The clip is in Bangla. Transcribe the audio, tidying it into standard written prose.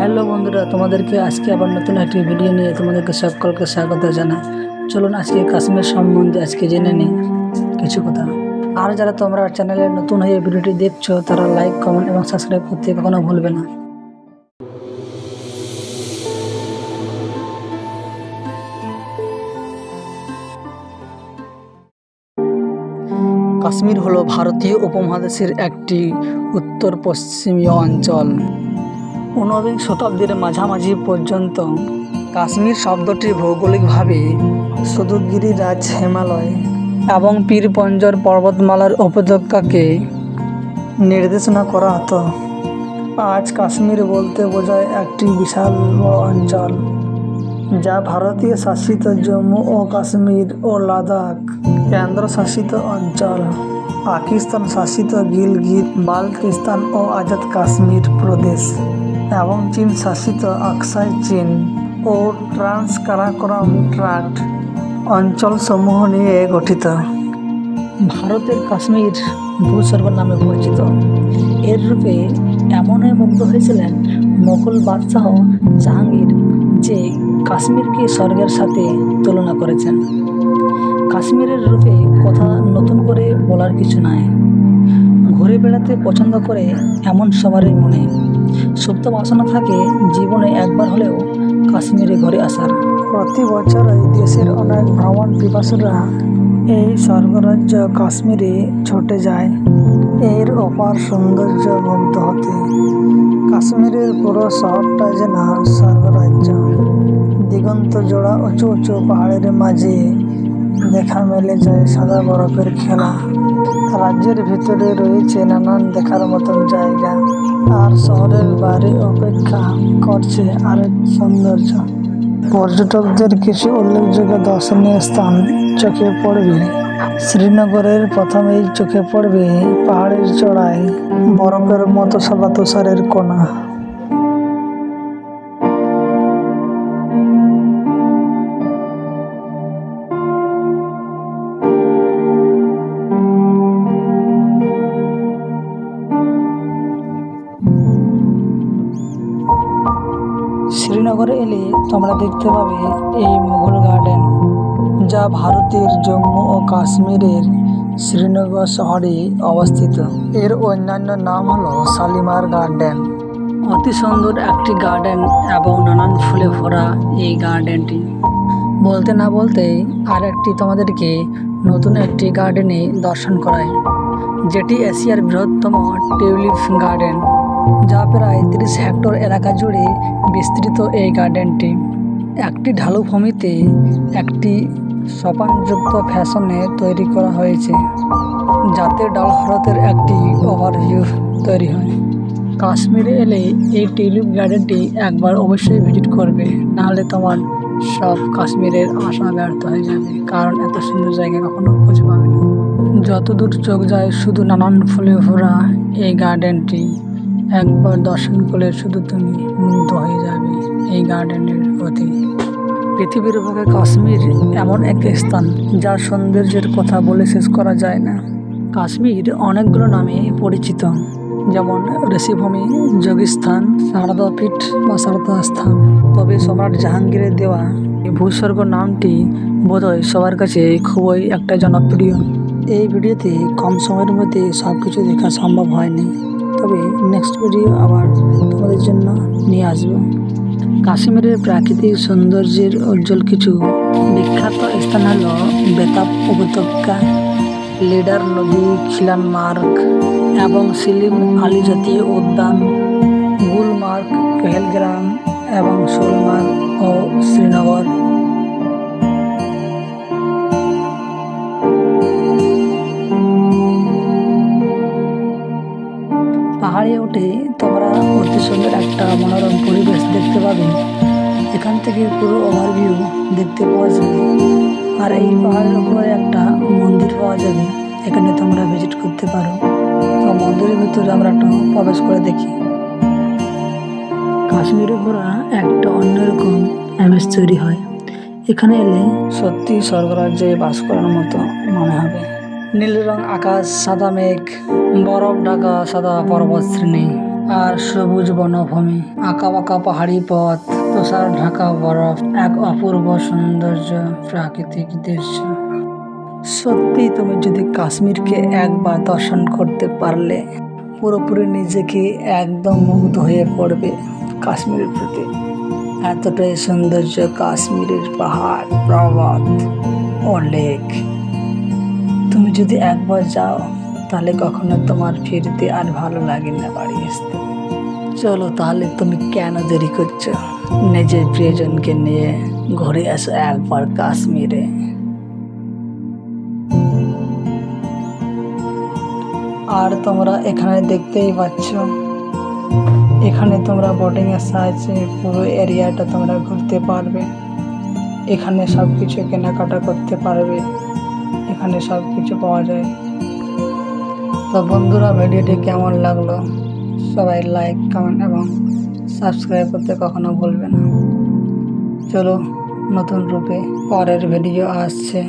হ্যালো বন্ধুরা, তোমাদেরকে আজকে আবার নতুন একটি ভিডিও নিয়ে তোমাদেরকে সকলকে স্বাগত জানাই। চলুন আজকে কাশ্মীর সম্বন্ধে আজকে জেনে নিই কিছু কথা। আর যারা তোমরা চ্যানেলে নতুন হয়ে ভিডিওটি দেখছো তারা লাইক, কমেন্ট এবং সাবস্ক্রাইব করতে কখনো ভুলবে না। কাশ্মীর হলো ভারতীয় উপমহাদেশের একটি উত্তর পশ্চিমীয় অঞ্চল। 19 শতাব্দীর মাঝামাঝি পর্যন্ত কাশ্মীর শব্দটি ভৌগোলিকভাবে শুধু গিরিরাজ, হিমালয় এবং পীরপঞ্জর পর্বতমালার উপত্যকাকে নির্দেশনা করা হতো। আজ কাশ্মীর বলতে বোঝায় একটি বিশাল বড় অঞ্চল যা ভারতীয় শাসিত জম্মু ও কাশ্মীর ও লাদাখ, কেন্দ্রশাসিত অঞ্চল পাকিস্তান শাসিত গিলগিত বালতিস্তান ও আজাদ কাশ্মীর প্রদেশ এবং চীন শাসিত আকসাই চীন ও ট্রান্স কারাকোরাম ট্রাক্ট অঞ্চলসমূহ নিয়ে গঠিত। ভারতের কাশ্মীর ভূস্বর্গ নামে পরিচিত। এর রূপে এমনই মুগ্ধ হয়েছিলেন মোগল বাদশাহ জাহাঙ্গীর যে কাশ্মীরকে স্বর্গের সাথে তুলনা করেছেন। কাশ্মীরের রূপে কথা নতুন করে বলার কিছু নাই। ঘুরে বেড়াতে পছন্দ করে এমন সবারই মনে সুপ্ত বাসনা থাকে জীবনে একবার হলেও কাশ্মীরে ঘুরে আসার। প্রতি বছরই দেশের অনেক ভ্রমণ পিপাসুরা এই স্বর্গরাজ্য কাশ্মীরে ছুটে যায় এর অপার সৌন্দর্য মুগ্ধ হতে। কাশ্মীরের পুরো শহরটা যেন স্বর্গরাজ্য। দিগন্ত জোড়া উঁচু উঁচু পাহাড়ের মাঝে দেখা মেলে যায় সাদা বরফের খেলা। রাজ্যের ভিতরে রয়েছে নানান দেখার মতন জায়গা, আর শহরের বাইরে অপেক্ষা করছে আরেক সৌন্দর্য। পর্যটকদের কিছু উল্লেখযোগ্য দর্শনীয় স্থান চোখে পড়বে। শ্রীনগরের প্রথমেই চোখে পড়বে পাহাড়ের চড়ায় বরফের মতো সাদা তুষারের কোনা। শ্রীনগরে এলে তোমরা দেখতে পাবে এই মুঘল গার্ডেন, যা ভারতের জম্মু ও কাশ্মীরের শ্রীনগর শহরে অবস্থিত। এর অন্যান্য নাম হলো শালিমার গার্ডেন। অতি সুন্দর একটি গার্ডেন এবং নানান ফুলে ভরা এই গার্ডেনটি। বলতে না বলতেই আর একটি তোমাদেরকে নতুন একটি গার্ডেনে দর্শন করায়, যেটি এশিয়ার বৃহত্তম টিউলিপ গার্ডেন, যা প্রায় 30 হেক্টর এলাকা জুড়ে বিস্তৃত। এই গার্ডেনটি একটি ঢালু ভূমিতে একটি সোপানযুক্ত ফ্যাশনে তৈরি করা হয়েছে, যাতে ডাল হ্রদের একটি ওভারভিউ তৈরি হয়। কাশ্মীরে এলে এই টিউলিপ গার্ডেনটি একবার অবশ্যই ভিজিট করবে, নাহলে তোমার সব কাশ্মীরের আশা ব্যর্থ হয়ে যাবে, কারণ এত সুন্দর জায়গা কখনো খুঁজে পাবে না। যতদূর চোখ যায় শুধু নানান ফুলে ভরা এই গার্ডেনটি একবার দর্শন করলে শুধু তুমি মুগ্ধ হয়ে যাবে এই গার্ডেনের প্রতি। পৃথিবীর বুকে কাশ্মীর এমন এক স্থান যার সৌন্দর্যের কথা বলে শেষ করা যায় না। কাশ্মীর অনেকগুলো নামে পরিচিত, যেমন ঋষিভূমি, যোগীস্থান, শারদাপীঠ বা শারদা স্থান। তবে সম্রাট জাহাঙ্গীরের দেওয়া এই ভূস্বর্গ নামটি বোধহয় সবার কাছে খুবই একটা জনপ্রিয়। এই ভিডিওতে কম সময়ের মধ্যে সব কিছু দেখা সম্ভব হয়নি, তবে নেক্সট ভিডিও আবার তোমাদের জন্য নিয়ে আসবো। কাশ্মীরের প্রাকৃতিক সৌন্দর্যের উজ্জ্বল কিছু বিখ্যাত স্থান হল বেতাব উপত্যকা, লিডার নদী, খিলান মার্গ এবং সিলিম আলী জাতীয় উদ্যান, গুলমার্গ, পেহেলগ্রাম এবং সোলমার্গ ও শ্রীনগর। পাহাড়ে উঠে তোমরা অতি সুন্দর একটা মনোরম পরিবেশ দেখতে পাবে। এখান থেকে পুরো ওভারভিউ দেখতে পাওয়া যাবে, আর এই পাহাড়ের উপরে একটা মন্দির পাওয়া যাবে, এখানে তোমরা ভিজিট করতে পারো। তো মন্দিরের ভিতরে আমরা একটু প্রবেশ করে দেখি। কাশ্মীরে ঘোরা একটা অন্যরকম আমেজ তৈরি হয়। এখানে এলে সত্যি স্বর্গরাজ্যে বাস করার মতো মনে হবে। নীল রং আকাশ, সাদা মেঘ, বরফ ঢাকা সাদা পর্বত শ্রেণী, আর সবুজ বনভূমি, আঁকাবাঁকা পাহাড়ি পথ, তুষার ঢাকা বরফ, এক অপূর্ব সৌন্দর্য প্রাকৃতিক দৃশ্য। সত্যি তুমি যদি কাশ্মীরকে একবার দর্শন করতে পারলে পুরোপুরি নিজেকে একদম মুগ্ধ হয়ে পড়বে কাশ্মীরের প্রতি। এতটাই সৌন্দর্য কাশ্মীরের পাহাড়, পর্বত ও লেক। তুমি যদি একবার যাও তাহলে কখনো তোমার ফিরতে আর ভালো লাগে না বাড়ি আসতে। চলো তাহলে তুমি কেন দেরি করছো, নিজের প্রিয়জনকে নিয়ে ঘুরে আসো একবার কাশ্মীরে। আর তোমরা এখানে দেখতেই পাচ্ছ, এখানে তোমরা বোটিং এর সাহায্যে পুরো এরিয়াটা তোমরা ঘুরতে পারবে। এখানে সব কিছু কেনাকাটা করতে পারবে, এখানে সব কিছু পাওয়া যায়। তো বন্ধুরা, ভিডিওটি কেমন লাগলো সবাই লাইক, কমেন্ট এবং সাবস্ক্রাইব করতে কখনো ভুলবে না। চলো নতুন রূপে পরের ভিডিও আসছে।